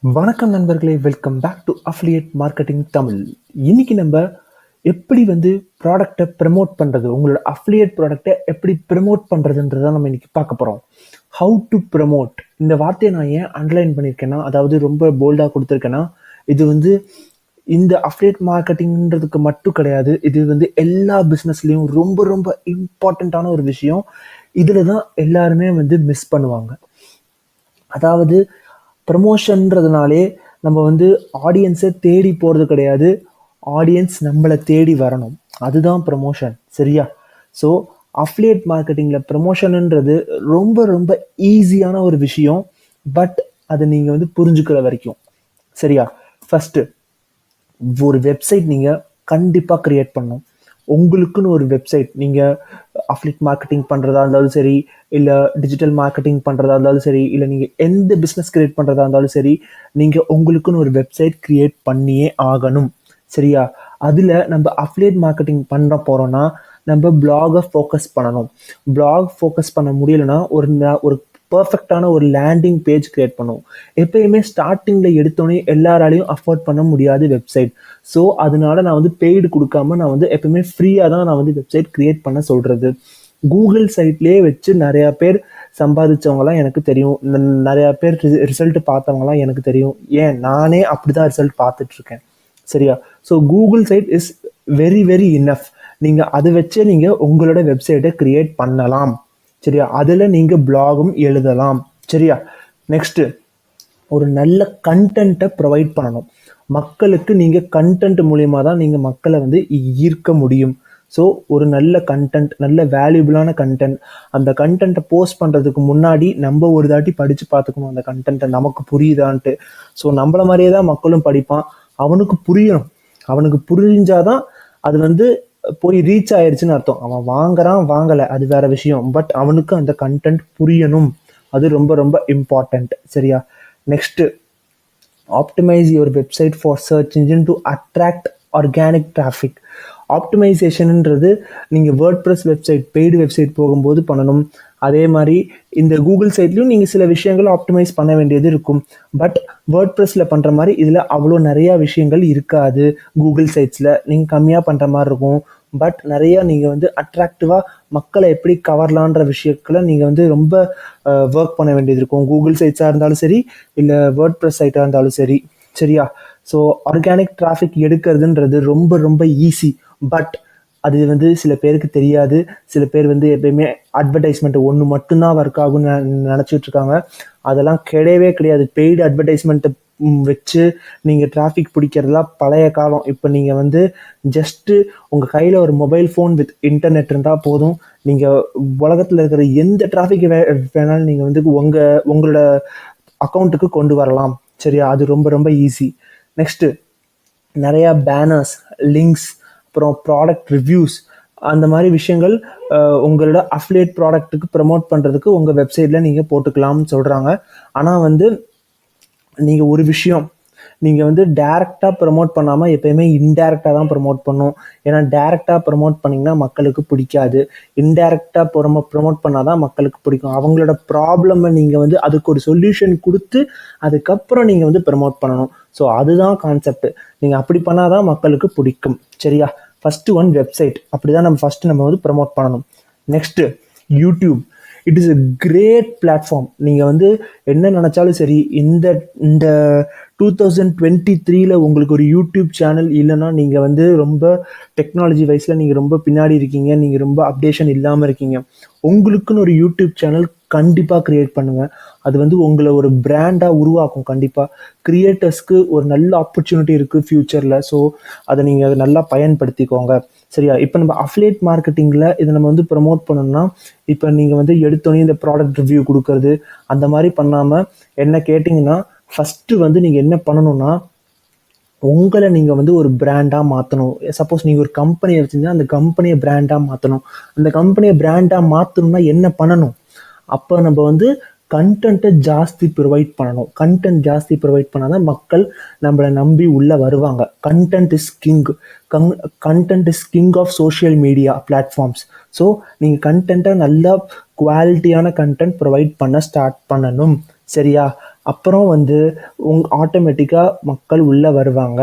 வணக்கம் நண்பர்களே, welcome back to affiliate marketing Tamil. இன்னைக்கு நம்ம எப்படி ப்ராடக்டை ப்ரமோட் பண்ணுறது, உங்களோட அஃபிலியேட் ப்ராடக்டை எப்படி ப்ரமோட் பண்ணுறதுன்றதை நம்ம இன்னைக்கு பார்க்க போகிறோம். ஹவு டு ப்ரமோட், இந்த வார்த்தையை நான் ஏன் அண்டர்லைன் பண்ணியிருக்கேன்னா, அதாவது ரொம்ப போல்டாக கொடுத்துருக்கேன்னா, இது இந்த அஃபிலியேட் மார்க்கெட்டிங்கிறதுக்கு மட்டும் கிடையாது. இது எல்லா பிஸ்னஸ்லேயும் ரொம்ப ரொம்ப இம்பார்ட்டண்ட்டான ஒரு விஷயம். இதில் தான் எல்லாருமே மிஸ் பண்ணுவாங்க. அதாவது ப்ரமோஷன்றதுனாலே நம்ம ஆடியன்ஸை தேடி போகிறது கிடையாது, ஆடியன்ஸ் நம்மளை தேடி வரணும். அதுதான் ப்ரமோஷன், சரியா? ஸோ அஃபிலியேட் மார்க்கெட்டிங்கில் ப்ரமோஷன்ன்றது ரொம்ப ரொம்ப ஈஸியான ஒரு விஷயம். பட் அதை நீங்கள் புரிஞ்சுக்கிற வரைக்கும், சரியா? ஃபஸ்ட்டு ஒரு வெப்சைட் நீங்கள் கண்டிப்பாக க்ரியேட் பண்ணணும். உங்களுக்குன்னு ஒரு வெப்சைட், நீங்கள் அஃபிலியேட் மார்க்கெட்டிங் பண்ணுறதா இருந்தாலும் சரி, இல்லை டிஜிட்டல் மார்க்கெட்டிங் பண்ணுறதா இருந்தாலும் சரி, இல்லை நீங்கள் எந்த பிஸ்னஸ் க்ரியேட் பண்ணுறதா இருந்தாலும் சரி, நீங்கள் உங்களுக்குன்னு ஒரு வெப்சைட் க்ரியேட் பண்ணியே ஆகணும், சரியா? அதில் நம்ம அஃபிலியேட் மார்க்கெட்டிங் பண்ண போகிறோன்னா நம்ம பிளாகை ஃபோக்கஸ் பண்ணணும். பிளாக் ஃபோக்கஸ் பண்ண முடியலைன்னா ஒரு பர்ஃபெக்டான ஒரு லேண்டிங் பேஜ் கிரியேட் பண்ணுவோம். எப்பயுமே ஸ்டார்டிங்கில் எடுத்தோடனே எல்லாராலையும் அஃபோர்ட் பண்ண முடியாது வெப்சைட். ஸோ அதனால நான் பெய்டு கொடுக்காம நான் எப்பயுமே ஃப்ரீயாக தான் நான் வெப்சைட் கிரியேட் பண்ண சொல்கிறது. கூகுள் சைட்லேயே வச்சு நிறையா பேர் சம்பாதிச்சவங்களாம் எனக்கு தெரியும், நிறையா பேர் ரிசல்ட் பார்த்தவங்களாம் எனக்கு தெரியும். ஏன், நானே அப்படி தான் ரிசல்ட் பார்த்துட்ருக்கேன், சரியா? So Google side is very very enough. நீங்கள் அதை வச்சே நீங்கள் உங்களோட வெப்சைட்டை கிரியேட் பண்ணலாம், சரியா? அதில் நீங்கள் பிளாகும் எழுதலாம், சரியா? நெக்ஸ்ட்டு, ஒரு நல்ல கண்டென்ட்டை ப்ரொவைட் பண்ணணும் மக்களுக்கு. நீங்கள் கண்டென்ட் மூலியமாக தான் நீங்கள் மக்களை ஈர்க்க முடியும். ஸோ ஒரு நல்ல கண்டென்ட், நல்ல வேல்யூபிளான கண்டென்ட். அந்த கண்டென்ட்டை போஸ்ட் பண்ணுறதுக்கு முன்னாடி நம்ம ஒரு தாட்டி படித்து பார்த்துக்கணும் அந்த கண்டென்ட்டை, நமக்கு புரியுதான்ட்டு. ஸோ நம்மள மாதிரியே தான் மக்களும் படிப்பான், அவனுக்கு புரியணும். அவனுக்கு புரிஞ்சாதான் அது போய் ரீச் ஆயிடுச்சுன்னு அர்த்தம். அவன் வாங்குறான் வாங்கலை அது வேற விஷயம், பட் அவனுக்கு அந்த கண்டென்ட் புரியணும். அது ரொம்ப ரொம்ப இம்பார்ட்டண்ட், சரியா? Next, optimize your website for search engine to attract organic traffic. ஆப்டிமைசேஷன்ன்றது நீங்கள் வேர்ட்பிரஸ் வெப்சைட், பெய்டு வெப்சைட் போகும்போது பண்ணணும். அதே மாதிரி இந்த கூகுள் சைட்லையும் நீங்கள் சில விஷயங்கள் ஆப்டிமைஸ் பண்ண வேண்டியது இருக்கும். பட் வேர்ட்பிரஸில் பண்ணுற மாதிரி இதில் அவ்வளோ நிறையா விஷயங்கள் இருக்காது. கூகுள் சைட்ஸில் நீங்கள் கம்மியாக பண்ணுற மாதிரி இருக்கும். பட் நிறையா நீங்கள் அட்ராக்டிவாக மக்களை எப்படி கவரலான்ற விஷயத்தில் நீங்கள் ரொம்ப ஒர்க் பண்ண வேண்டியது இருக்கும். கூகுள் சைட்ஸாக இருந்தாலும் சரி, இல்லை வேர்ட்பிரஸ் சைட்டாக இருந்தாலும் சரி, சரியா? ஸோ ஆர்கானிக் டிராஃபிக் எடுக்கிறதுன்றது ரொம்ப ரொம்ப ஈஸி. பட் அது சில பேருக்கு தெரியாது. சில பேர் எப்பயுமே அட்வர்டைஸ்மெண்ட் ஒன்று மட்டும்தான் ஒர்க் ஆகும்னு நினச்சிட்டு இருக்காங்க. அதெல்லாம் கிடையவே கிடையாது. பெய்டு அட்வர்டைஸ்மெண்ட்டை வச்சு நீங்கள் டிராஃபிக் பிடிக்கிறதுலாம் பழைய காலம். இப்போ நீங்கள் ஜஸ்ட்டு உங்கள் கையில் ஒரு மொபைல் ஃபோன் வித் இன்டர்நெட் இருந்தால் போதும், நீங்கள் உலகத்தில் இருக்கிற எந்த டிராஃபிக் வேணாலும் நீங்கள் உங்களோட அக்கௌண்ட்டுக்கு கொண்டு வரலாம், சரியா? அது ரொம்ப ரொம்ப ஈஸி. நெக்ஸ்ட்டு, நிறையா பேனர்ஸ், லிங்க்ஸ், அப்புறம் ப்ராடக்ட் ரிவ்யூஸ், அந்த மாதிரி விஷயங்கள் உங்களோட அஃபிலியேட் ப்ராடக்ட்டுக்கு ப்ரமோட் பண்ணுறதுக்கு உங்கள் வெப்சைட்டில் நீங்கள் போட்டுக்கலாம்னு சொல்கிறாங்க. ஆனால் நீங்கள் ஒரு விஷயம், நீங்கள் டேரெக்டாக ப்ரமோட் பண்ணாமல் எப்பயுமே இன்டேரக்டாக தான் ப்ரமோட் பண்ணணும். ஏன்னா டேரெக்டாக ப்ரமோட் பண்ணிங்கன்னா மக்களுக்கு பிடிக்காது. இன்டேரக்டாக ப்ரமோட் பண்ணால் தான் மக்களுக்கு பிடிக்கும். அவங்களோட ப்ராப்ளமை நீங்கள் அதுக்கு ஒரு சொல்யூஷன் கொடுத்து அதுக்கப்புறம் நீங்கள் ப்ரமோட் பண்ணணும். ஸோ அதுதான் கான்செப்ட். நீங்கள் அப்படி பண்ணால் தான் மக்களுக்கு பிடிக்கும், சரியா? ஃபஸ்ட்டு ஒன் வெப்சைட், அப்படி தான் நம்ம ப்ரமோட் பண்ணணும். Next, YouTube. It is a great platform. நீங்கள் என்ன நினச்சாலும் சரி, இந்த இந்த 2023 உங்களுக்கு ஒரு யூடியூப் சேனல் இல்லைன்னா நீங்கள் ரொம்ப டெக்னாலஜி வைஸில் நீங்கள் ரொம்ப பின்னாடி இருக்கீங்க, நீங்கள் ரொம்ப அப்டேஷன் இல்லாமல் இருக்கீங்க. உங்களுக்குன்னு ஒரு யூடியூப் சேனல் கண்டிப்பாக க்ரியேட் பண்ணுங்கள். அது உங்களை ஒரு பிராண்டாக உருவாக்கும். கண்டிப்பாக கிரியேட்டர்ஸ்க்கு ஒரு நல்ல ஆப்பர்ச்சுனிட்டி இருக்குது ஃப்யூச்சரில். ஸோ அதை நீங்கள் நல்லா பயன்படுத்திக்கோங்க, சரியா? இப்போ நம்ம அஃபிலியேட் மார்க்கெட்டிங்கில் இதை நம்ம ப்ரமோட் பண்ணணும்னா, இப்போ நீங்கள் எடுத்தோடனே இந்த ப்ராடக்ட் ரிவ்யூ கொடுக்கறது அந்த மாதிரி பண்ணாமல், என்ன கேட்டிங்கன்னா, ஃபஸ்ட்டு நீங்கள் என்ன பண்ணணும்னா, உங்களை நீங்கள் ஒரு பிராண்டாக மாற்றணும். சப்போஸ் நீங்கள் ஒரு கம்பெனியை வச்சுருந்தா அந்த கம்பெனியை பிராண்டாக மாற்றணும். அந்த கம்பெனியை பிராண்டாக மாற்றணும்னா என்ன பண்ணணும்? அப்போ நம்ம கண்டென்ட்டை ஜாஸ்தி ப்ரொவைட் பண்ணணும். கண்டென்ட் ஜாஸ்தி ப்ரொவைட் பண்ணால் தான் மக்கள் நம்மளை நம்பி உள்ளே வருவாங்க. Content is king. Content is king of social media platforms. So நீங்கள் கண்டென்ட்டை நல்லா குவாலிட்டியான கண்டென்ட் ப்ரொவைட் பண்ண ஸ்டார்ட் பண்ணணும், சரியா? அப்புறம் வந்து ஆட்டோமேட்டிக்காக மக்கள் உள்ளே வருவாங்க.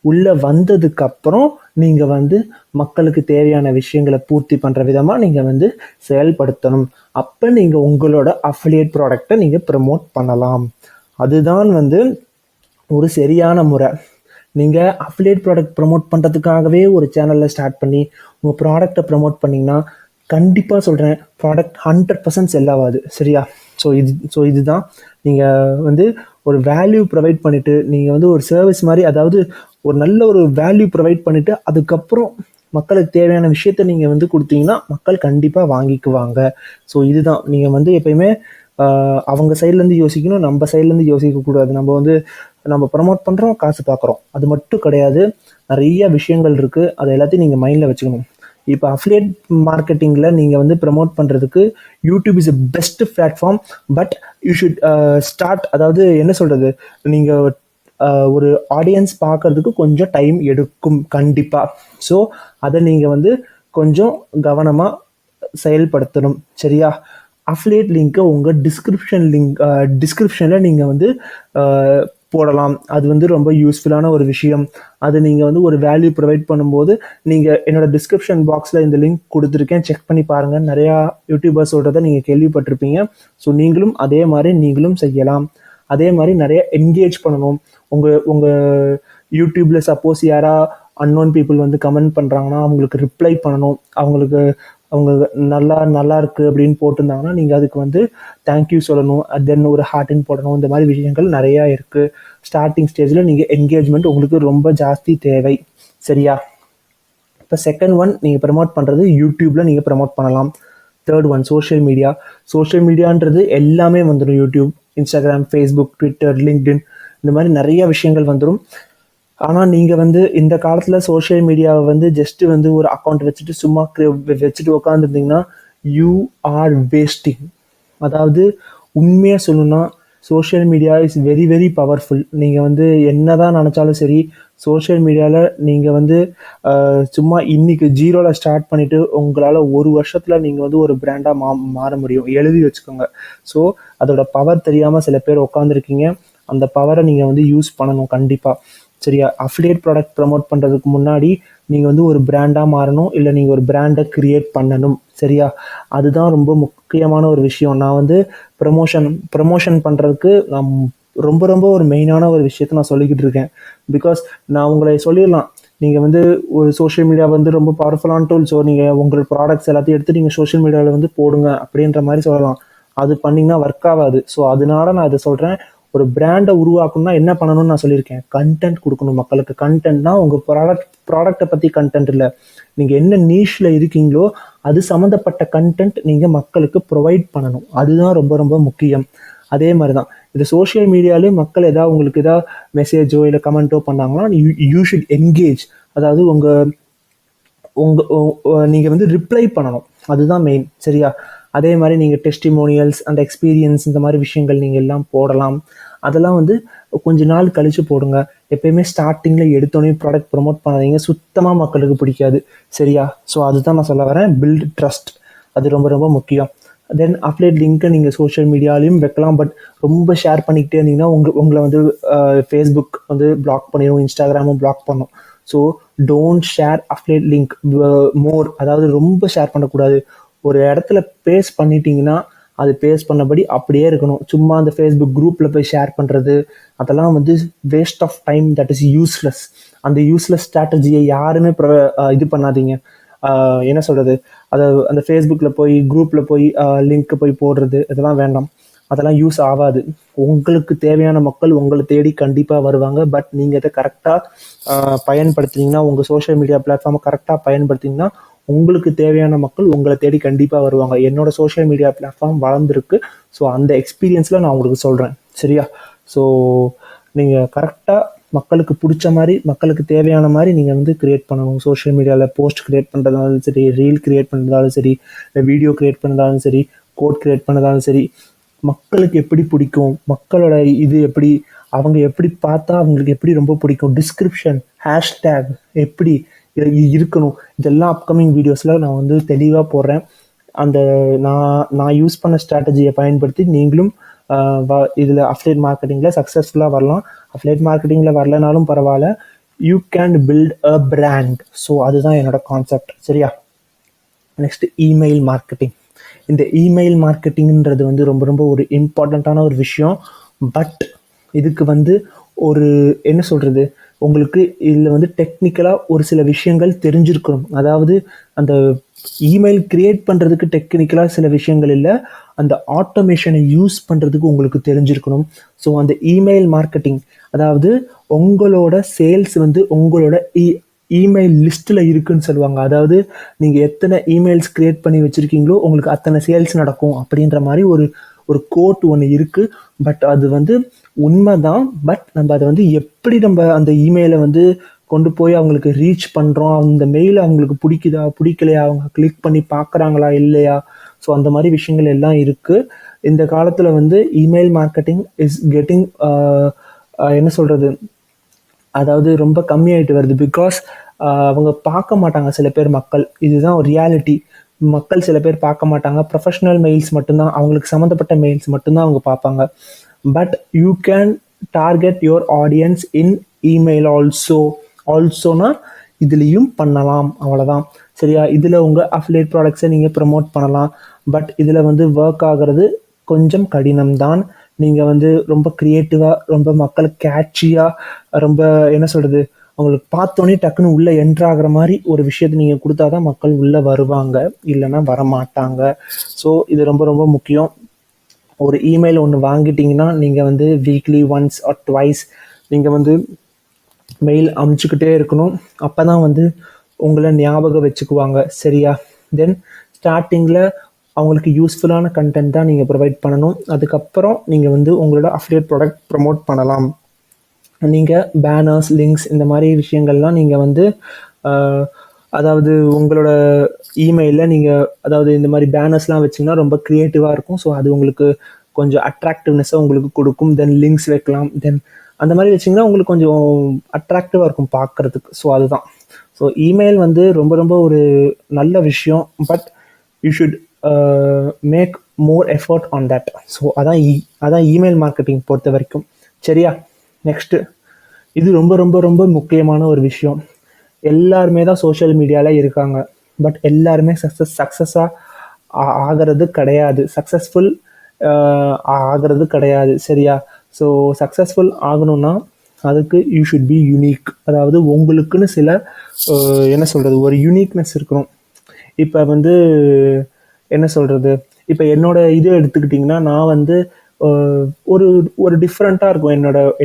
உள்ளே வந்ததுக்கப்புறம் நீங்கள் வந்து மக்களுக்கு தேவையான விஷயங்களை பூர்த்தி பண்ணுற விதமாக நீங்கள் வந்து செயல்படுத்தணும். அப்போ நீங்கள் உங்களோட அஃபிலியேட் ப்ராடக்டை நீங்கள் ப்ரமோட் பண்ணலாம். அதுதான் வந்து ஒரு சரியான முறை. நீங்கள் அஃபிலியேட் ப்ராடக்ட் ப்ரமோட் பண்ணுறதுக்காகவே ஒரு சேனலில் ஸ்டார்ட் பண்ணி உங்கள் ப்ராடக்டை ப்ரமோட் பண்ணிங்கன்னா கண்டிப்பாக சொல்கிறேன், ப்ராடக்ட் 100% செல் ஆகாது. சரியா? இதுதான் நீங்கள் வந்து ஒரு வேல்யூ ப்ரொவைட் பண்ணிவிட்டு நீங்கள் வந்து ஒரு சர்வீஸ் மாதிரி, அதாவது ஒரு நல்ல ஒரு வேல்யூ ப்ரொவைட் பண்ணிவிட்டு அதுக்கப்புறம் மக்களுக்கு தேவையான விஷயத்த நீங்கள் வந்து கொடுத்தீங்கன்னா மக்கள் கண்டிப்பாக வாங்கிக்குவாங்க. ஸோ இதுதான் நீங்கள் வந்து எப்பயுமே அவங்க சைட்லேருந்து யோசிக்கணும், நம்ம சைட்லேருந்து யோசிக்கக்கூடாது. நம்ம ப்ரமோட் பண்ணுறோம், காசு பார்க்குறோம், அது மட்டும் கிடையாது. நிறைய விஷயங்கள் இருக்குது, அதை எல்லாத்தையும் நீங்கள் மைண்டில் வச்சுக்கணும். இப்போ அஃபிலியேட் மார்க்கெட்டிங்கில் நீங்கள் வந்து ப்ரமோட் பண்ணுறதுக்கு YouTube is a best platform. But you should start, அதாவது என்ன சொல்கிறது, நீங்கள் ஒரு ஆடியன்ஸ் பார்க்கறதுக்கு கொஞ்சம் டைம் எடுக்கும் கண்டிப்பாக. ஸோ அதை நீங்கள் வந்து கொஞ்சம் கவனமாக செயல்படுத்தணும். சரியா? அஃபிலியேட் லிங்க்கை உங்கள் டிஸ்கிரிப்ஷனில் நீங்கள் வந்து போடலாம். அது வந்து ரொம்ப யூஸ்ஃபுல்லான ஒரு விஷயம். அது நீங்கள் வந்து ஒரு வேல்யூ ப்ரொவைட் பண்ணும்போது நீங்கள் என்னோட டிஸ்கிரிப்ஷன் பாக்ஸில் இந்த லிங்க் கொடுத்துருக்கேன், செக் பண்ணி பாருங்கள். நிறையா யூடியூபர்ஸ் சொல்கிறத நீங்கள் கேள்விப்பட்டிருப்பீங்க. ஸோ நீங்களும் அதே மாதிரி நீங்களும் செய்யலாம். அதே மாதிரி நிறைய என்கேஜ் பண்ணணும். உங்கள் யூடியூப்பில் சப்போஸ் யாரா அன்னோன் பீப்புள் வந்து கமெண்ட் பண்ணுறாங்கன்னா அவங்களுக்கு ரிப்ளை பண்ணணும். அவங்க நல்லா இருக்குது அப்படின்னு போட்டிருந்தாங்கன்னா நீங்கள் அதுக்கு வந்து தேங்க்யூ சொல்லணும், தென் ஒரு ஹார்ட்டின் போடணும். இந்த மாதிரி விஷயங்கள் நிறையா இருக்குது. ஸ்டார்டிங் ஸ்டேஜில் நீங்கள் என்கேஜ்மெண்ட் உங்களுக்கு ரொம்ப ஜாஸ்தி தேவை. சரியா? இப்போ செகண்ட் ஒன், நீங்கள் ப்ரமோட் பண்ணுறது யூடியூப்பில் நீங்கள் ப்ரமோட் பண்ணலாம். தேர்ட் ஒன், சோஷியல் மீடியான்றது எல்லாமே வந்துடும். YouTube, Instagram, Facebook, Twitter, LinkedIn, இந்த மாதிரி நிறைய விஷயங்கள் வந்துடும். ஆனால் நீங்கள் வந்து இந்த காலத்தில் சோஷியல் மீடியாவை வந்து ஜஸ்ட்டு வந்து ஒரு அக்கௌண்ட் வச்சுட்டு சும்மா வச்சுட்டு உட்காந்துருந்தீங்கன்னா யூ ஆர் வேஸ்டிங். அதாவது உண்மையாக சொல்லணும்னா social media is very very powerful. நீங்கள் வந்து என்ன தான் நினச்சாலும் சரி, சோஷியல் மீடியாவில் நீங்கள் வந்து சும்மா இன்றைக்கி ஜீரோவில் ஸ்டார்ட் பண்ணிவிட்டு உங்களால் ஒரு வருஷத்தில் நீங்கள் வந்து ஒரு பிராண்டாக மாற முடியும். எழுதி வச்சுக்கோங்க. ஸோ அதோட பவர் தெரியாமல் சில பேர் உட்காந்துருக்கீங்க. அந்த பவரை நீங்கள் வந்து யூஸ் பண்ணணும் கண்டிப்பாக. சரியா? அஃபிலியேட் ப்ராடக்ட் ப்ரமோட் பண்ணுறதுக்கு முன்னாடி நீங்கள் வந்து ஒரு பிராண்டாக மாறணும், இல்லை நீங்கள் ஒரு பிராண்டை க்ரியேட் பண்ணணும். சரியா? அதுதான் ரொம்ப முக்கியமான ஒரு விஷயம். நான் வந்து ப்ரமோஷன் பண்ணுறதுக்கு நான் ரொம்ப ரொம்ப ஒரு மெயினான ஒரு விஷயத்தை நான் சொல்லிக்கிட்டு இருக்கேன். பிகாஸ் நான் உங்களை சொல்லிடலாம், நீங்கள் வந்து ஒரு சோஷியல் மீடியா வந்து ரொம்ப பவர்ஃபுல்லான டூல். ஸோ நீங்கள் உங்கள் ப்ராடக்ட்ஸ் எல்லாத்தையும் எடுத்து நீங்கள் சோஷியல் மீடியாவில் வந்து போடுங்க அப்படின்ற மாதிரி சொல்லலாம். அது பண்ணிங்கன்னா ஒர்க் ஆகாது. ஸோ அதனால நான் இதை சொல்கிறேன், ஒரு பிராண்டை உருவாக்கணும்னா என்ன பண்ணணும்னு நான் சொல்லியிருக்கேன். கண்டென்ட் கொடுக்கணும் மக்களுக்கு. கண்டென்ட்னா உங்கள் ப்ராடக்டை பற்றி கண்டென்ட் இல்லை, நீங்கள் என்ன நீஷில் இருக்கீங்களோ அது சம்மந்தப்பட்ட கண்டென்ட் நீங்கள் மக்களுக்கு ப்ரொவைட் பண்ணணும். அதுதான் ரொம்ப ரொம்ப முக்கியம். அதே மாதிரி தான் இந்த சோஷியல் மீடியாலேயும் மக்கள் உங்களுக்கு ஏதாவது மெசேஜோ இல்லை கமெண்ட்டோ பண்ணாங்கன்னா யூ ஷுட் என்கேஜ். அதாவது நீங்கள் வந்து ரிப்ளை பண்ணணும். அதுதான் மெயின். சரியா? அதே மாதிரி நீங்கள் டெஸ்டிமோனியல்ஸ் அண்ட் எக்ஸ்பீரியன்ஸ் இந்த மாதிரி விஷயங்கள் நீங்கள் எல்லாம் போடலாம். அதெல்லாம் வந்து கொஞ்ச நாள் கழித்து போடுங்க. எப்பயுமே ஸ்டார்டிங்கில் எடுத்தோடனே ப்ராடக்ட் ப்ரமோட் பண்ணாதீங்க, சுத்தமாக மக்களுக்கு பிடிக்காது. சரியா? ஸோ அதுதான் நான் சொல்ல வரேன், பில்ட் ட்ரஸ்ட். அது ரொம்ப ரொம்ப முக்கியம். தென் அஃபிலியேட் லிங்க்கை நீங்கள் சோஷியல் மீடியாலையும் வைக்கலாம். பட் ரொம்ப ஷேர் பண்ணிக்கிட்டே இருந்தீங்கன்னா உங்களை வந்து ஃபேஸ்புக் வந்து பிளாக் பண்ணிடும், இன்ஸ்டாகிராமும் பிளாக் பண்ணும். So don't share affiliate link more. அதாவது ரொம்ப ஷேர் பண்ணக்கூடாது. ஒரு இடத்துல பேஸ்ட் பண்ணிட்டீங்கன்னா அது பேஸ்ட் பண்ணபடி அப்படியே இருக்கணும். சும்மா அந்த ஃபேஸ்புக் குரூப்பில் போய் ஷேர் பண்ணுறது அதெல்லாம் வந்து waste of time. That is useless. அந்த யூஸ்லெஸ் ஸ்ட்ராட்டஜியை யாருமே இது பண்ணாதீங்க. என்ன சொல்கிறது, அதை அந்த ஃபேஸ்புக்கில் போய் குரூப்பில் போய் லிங்க்கு போய் போடுறது இதெல்லாம் வேண்டாம். அதெல்லாம் யூஸ் ஆகாது. உங்களுக்கு தேவையான மக்கள் உங்களை தேடி கண்டிப்பாக வருவாங்க. பட் நீங்கள் இதை கரெக்டாக பயன்படுத்தினீங்கன்னா, உங்கள் சோஷியல் மீடியா பிளாட்ஃபார்மை கரெக்டாக பயன்படுத்திங்கன்னா உங்களுக்கு தேவையான மக்கள் உங்களை தேடி கண்டிப்பாக வருவாங்க. என்னோட சோஷியல் மீடியா பிளாட்ஃபார்ம் வளர்ந்துருக்கு. ஸோ அந்த எக்ஸ்பீரியன்ஸில் நான் உங்களுக்கு சொல்கிறேன். சரியா? ஸோ நீங்கள் கரெக்டாக மக்களுக்கு பிடிச்ச மாதிரி, மக்களுக்கு தேவையான மாதிரி நீங்கள் வந்து க்ரியேட் பண்ணணும். சோஷியல் மீடியாவில் போஸ்ட் க்ரியேட் பண்ணுறதாலும் சரி, ரீல் க்ரியேட் பண்ணுறதாலும் சரி, இல்லை வீடியோ க்ரியேட் பண்ணுறதாலும் சரி, கோட் க்ரியேட் பண்ணுறதாலும் சரி, மக்களுக்கு எப்படி பிடிக்கும், மக்களோட இது எப்படி, அவங்க எப்படி பார்த்தா அவங்களுக்கு எப்படி ரொம்ப பிடிக்கும், டிஸ்கிரிப்ஷன், ஹேஷ்டேக் எப்படி இருக்கணும், இதெல்லாம் அப்கமிங் வீடியோஸில் நான் வந்து தெளிவாக போடுறேன். அந்த நான் யூஸ் பண்ண ஸ்ட்ராட்டஜியை பயன்படுத்தி நீங்களும் இதில் அஃபிலியேட் மார்க்கெட்டிங்கில் சக்ஸஸ்ஃபுல்லாக வரலாம். அஃபிலியேட் மார்க்கெட்டிங்கில் வரலனாலும் பரவாயில்ல, you can build a brand. So அதுதான் என்னோட கான்செப்ட். சரியா? Next email marketing. இந்த இமெயில் மார்க்கெட்டிங்கிறது வந்து ரொம்ப ரொம்ப ஒரு இம்பார்ட்டண்ட்டான ஒரு விஷயம். பட் இதுக்கு வந்து ஒரு என்ன சொல்கிறது, உங்களுக்கு இதில் வந்து டெக்னிக்கலாக ஒரு சில விஷயங்கள் தெரிஞ்சிருக்கணும். அதாவது அந்த இமெயில் கிரியேட் பண்ணுறதுக்கு டெக்னிக்கலாக சில விஷயங்கள் இல்லை, அந்த ஆட்டோமேஷனை யூஸ் பண்ணுறதுக்கு உங்களுக்கு தெரிஞ்சிருக்கணும். ஸோ அந்த இமெயில் மார்க்கெட்டிங், அதாவது உங்களோட சேல்ஸ் வந்து உங்களோட இமெயில் லிஸ்ட்டில் இருக்குன்னு சொல்லுவாங்க. அதாவது நீங்கள் எத்தனை இமெயில்ஸ் கிரியேட் பண்ணி வச்சுருக்கீங்களோ உங்களுக்கு அத்தனை சேல்ஸ் நடக்கும் அப்படின்ற மாதிரி ஒரு ஒரு கோட் ஒன்று இருக்குது. பட் அது வந்து உண்மை தான். பட் நம்ம அதை வந்து எப்படி நம்ம அந்த இமெயிலை வந்து கொண்டு போய் அவங்களுக்கு ரீச் பண்ணுறோம், அந்த மெயில் அவங்களுக்கு பிடிக்குதா பிடிக்கலையா, அவங்க கிளிக் பண்ணி பார்க்குறாங்களா இல்லையா, ஸோ அந்த மாதிரி விஷயங்கள் எல்லாம் இருக்குது. இந்த காலத்தில் வந்து இமெயில் மார்க்கெட்டிங் இஸ் கெட்டிங் என்ன சொல்கிறது, அதாவது ரொம்ப கம்மியாயிட்டு வருது. பிகாஸ் அவங்க பார்க்க மாட்டாங்க சில பேர் மக்கள். இதுதான் ஒரு ரியாலிட்டி. மக்கள் சில பேர் பார்க்க மாட்டாங்க. ப்ரொஃபஷனல் மெயில்ஸ் மட்டும்தான், அவங்களுக்கு சம்மந்தப்பட்ட மெயில்ஸ் மட்டும்தான் அவங்க பார்ப்பாங்க. But you can target your audience in email ஆல்சோனா இதுலேயும் பண்ணலாம். அவ்வளோதான். சரியா? இதில் உங்கள் அஃபிலியேட் ப்ராடக்ட்ஸை நீங்கள் ப்ரமோட் பண்ணலாம். பட் இதில் வந்து ஒர்க் ஆகிறது கொஞ்சம் கடினம்தான். நீங்கள் வந்து ரொம்ப க்ரியேட்டிவாக, ரொம்ப மக்களுக்கு கேட்சியாக, ரொம்ப என்ன சொல்கிறது, அவங்களுக்கு பார்த்தோன்னே டக்குன்னு உள்ளே என்ட்ராகிற மாதிரி ஒரு விஷயத்தை நீங்கள் கொடுத்தா தான் மக்கள் உள்ளே வருவாங்க, இல்லைன்னா வரமாட்டாங்க. ஸோ இது ரொம்ப ரொம்ப முக்கியம். ஒரு இமெயில் ஒன்று வாங்கிட்டீங்கன்னா நீங்கள் வந்து வீக்லி ஒன்ஸ் ஆர் ட்வைஸ் நீங்கள் வந்து மெயில் அமுச்சுக்கிட்டே இருக்கணும். அப்போ தான் வந்து உங்களை ஞாபகம் வச்சுக்குவாங்க. சரியா? தென் ஸ்டார்டிங்கில் அவங்களுக்கு யூஸ்ஃபுல்லான கண்டென்ட் தான் நீங்கள் ப்ரொவைட் பண்ணணும். அதுக்கப்புறம் நீங்கள் வந்து உங்களோட அஃபிலியேட் ப்ராடக்ட் ப்ரமோட் பண்ணலாம். நீங்கள் பேனர்ஸ், லிங்க்ஸ், இந்த மாதிரி விஷயங்கள்லாம் நீங்கள் வந்து அதாவது உங்களோட இமெயிலில் நீங்கள் அதாவது இந்த மாதிரி பேனர்ஸ்லாம் வச்சிங்கன்னா ரொம்ப க்ரியேட்டிவாக இருக்கும். ஸோ அது உங்களுக்கு கொஞ்சம் அட்ராக்டிவ்னஸை உங்களுக்கு கொடுக்கும். தென் லிங்க்ஸ் வைக்கலாம். தென் அந்த மாதிரி வச்சிங்கன்னா உங்களுக்கு கொஞ்சம் அட்ராக்டிவாக இருக்கும் பார்க்குறதுக்கு. ஸோ அதுதான். ஸோ இமெயில் வந்து ரொம்ப ரொம்ப ஒரு நல்ல விஷயம். But you should make more effort on that. So அதான் இமெயில் மார்க்கெட்டிங் பொறுத்த வரைக்கும். சரியா? நெக்ஸ்ட்டு, இது ரொம்ப ரொம்ப ரொம்ப முக்கியமான ஒரு விஷயம். எல்லாருமே தான் சோஷியல் மீடியாவில் இருக்காங்க. பட் எல்லாருமே சக்ஸஸாக ஆகிறது கிடையாது. சக்ஸஸ்ஃபுல் ஆகிறது கிடையாது. சரியா? ஸோ சக்ஸஸ்ஃபுல் ஆகணும்னா அதுக்கு யூ ஷுட் பி யூனிக். அதாவது உங்களுக்குன்னு சில என்ன சொல்கிறது, ஒரு யூனிக்னஸ் இருக்கணும். இப்போ வந்து என்ன சொல்கிறது, இப்போ என்னோட இது எடுத்துக்கிட்டிங்கன்னா, நான் வந்து ஒரு ஒரு டிஃப்ரெண்ட்டாக இருக்கும்.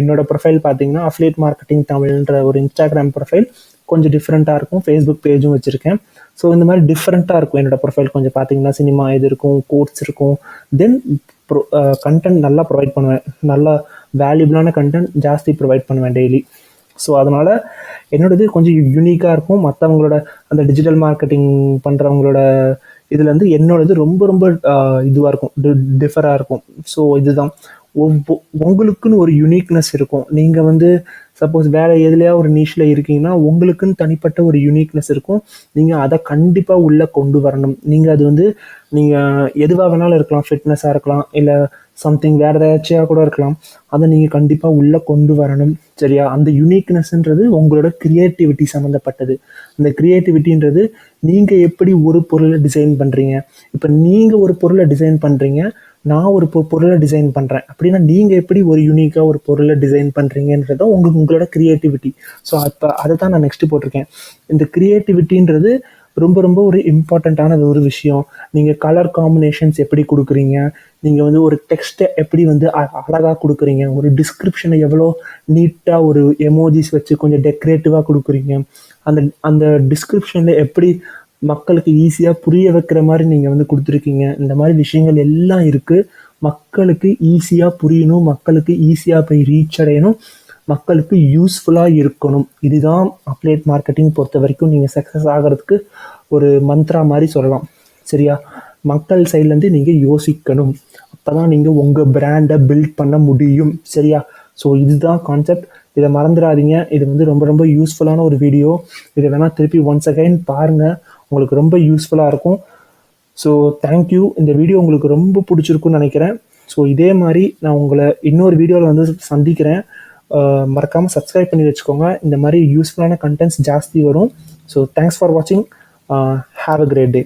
என்னோட ப்ரொஃபைல் பார்த்தீங்கன்னா, அஃபிலியேட் மார்க்கெட்டிங் தமிழ்ன்ற ஒரு இன்ஸ்டாகிராம் ப்ரொஃபைல் கொஞ்சம் டிஃப்ரெண்ட்டாக இருக்கும். ஃபேஸ்புக் பேஜும் வச்சுருக்கேன். ஸோ இந்த மாதிரி டிஃப்ரெண்ட்டாக இருக்கும் என்னோடய ப்ரொஃபைல். கொஞ்சம் பார்த்தீங்கன்னா சினிமா இது இருக்கும், கோட்ஸ் இருக்கும். தென் கண்டென்ட் நல்லா ப்ரொவைட் பண்ணுவேன். நல்லா வேல்யூபிளான கண்டென்ட் ஜாஸ்தி ப்ரொவைட் பண்ணுவேன் டெய்லி. ஸோ அதனால் என்னோடது கொஞ்சம் யூனிக்காக இருக்கும். மற்றவங்களோட அந்த டிஜிட்டல் மார்க்கெட்டிங் பண்ணுறவங்களோட இதுலேருந்து என்னோடது ரொம்ப ரொம்ப இதுவாக இருக்கும், டிஃபராக இருக்கும். ஸோ இதுதான் உங்களுக்குன்னு ஒரு யூனிக்னஸ் இருக்கும். நீங்கள் வந்து சப்போஸ் வேறு எதுலையா ஒரு நீஷில் இருக்கீங்கன்னா உங்களுக்குன்னு தனிப்பட்ட ஒரு யூனிக்னஸ் இருக்கும். நீங்கள் அதை கண்டிப்பாக உள்ளே கொண்டு வரணும். நீங்கள் அது வந்து நீங்கள் எதுவாக வேணாலும் இருக்கலாம், ஃபிட்னஸாக இருக்கலாம், இல்லை சம்திங் வேறு ஏதாச்சும் கூட இருக்கலாம். அதை நீங்கள் கண்டிப்பாக உள்ளே கொண்டு வரணும். சரியா? அந்த யூனிக்னஸ்ன்றது உங்களோட க்ரியேட்டிவிட்டி சம்மந்தப்பட்டது. அந்த க்ரியேட்டிவிட்டின்றது நீங்கள் எப்படி ஒரு பொருளை டிசைன் பண்ணுறீங்க. இப்போ நீங்கள் ஒரு பொருளை டிசைன் பண்ணுறீங்க, நான் ஒரு பொருளை டிசைன் பண்ணுறேன் அப்படின்னா நீங்கள் எப்படி ஒரு யூனிக்காக ஒரு பொருளை டிசைன் பண்ணுறீங்கன்றதான் உங்களோட க்ரியேட்டிவிட்டி. ஸோ அப்போ அதை தான் நான் நெக்ஸ்ட்டு போட்டிருக்கேன். இந்த க்ரியேட்டிவிட்டின்றது ரொம்ப ரொம்ப ஒரு இம்பார்ட்டண்ட்டான ஒரு விஷயம். நீங்கள் கலர் காம்பினேஷன்ஸ் எப்படி கொடுக்குறீங்க, நீங்கள் வந்து ஒரு டெக்ஸ்ட்டை எப்படி வந்து அழகாக கொடுக்குறீங்க, ஒரு டிஸ்கிரிப்ஷனை எவ்வளோ நீட்டாக ஒரு எமோஜிஸ் வச்சு கொஞ்சம் டெக்கரேட்டிவாக கொடுக்குறீங்க, அந்த அந்த டிஸ்கிரிப்ஷனில் எப்படி மக்களுக்கு ஈஸியாக புரிய வைக்கிற மாதிரி நீங்கள் வந்து கொடுத்துருக்கீங்க. இந்த மாதிரி விஷயங்கள் எல்லாம் இருக்குது. மக்களுக்கு ஈஸியாக புரியணும், மக்களுக்கு ஈஸியாக போய் ரீச் அடையணும், மக்களுக்கு யூஸ்ஃபுல்லாக இருக்கணும். இதுதான் அஃபிலியேட் மார்க்கெட்டிங் பொறுத்த வரைக்கும் நீங்கள் சக்ஸஸ் ஆகிறதுக்கு ஒரு மந்த்ரா மாதிரி சொல்லலாம். சரியா? மக்கள் சைட்லேருந்து நீங்கள் யோசிக்கணும். அப்போ தான் நீங்கள் உங்கள் பிராண்டை பில்ட் பண்ண முடியும். சரியா? ஸோ இதுதான் கான்செப்ட். இதை மறந்துடாதீங்க. இது வந்து ரொம்ப ரொம்ப யூஸ்ஃபுல்லான ஒரு வீடியோ. இதை வேணால் திருப்பி ஒன்ஸ் அகைன் பாருங்கள், உங்களுக்கு ரொம்ப யூஸ்ஃபுல்லாக இருக்கும். So thank you. இந்த வீடியோ உங்களுக்கு ரொம்ப பிடிச்சிருக்குன்னு நினைக்கிறேன். ஸோ இதே மாதிரி நான் உங்களை இன்னொரு வீடியோவில் வந்து சந்திக்கிறேன். மறக்காமல் சப்ஸ்கிரைப் பண்ணி வச்சுக்கோங்க. இந்த மாதிரி யூஸ்ஃபுல்லான கண்டென்ட்ஸ் ஜாஸ்தி வரும். ஸோ தேங்க்ஸ் ஃபார் வாட்சிங். Have a great day.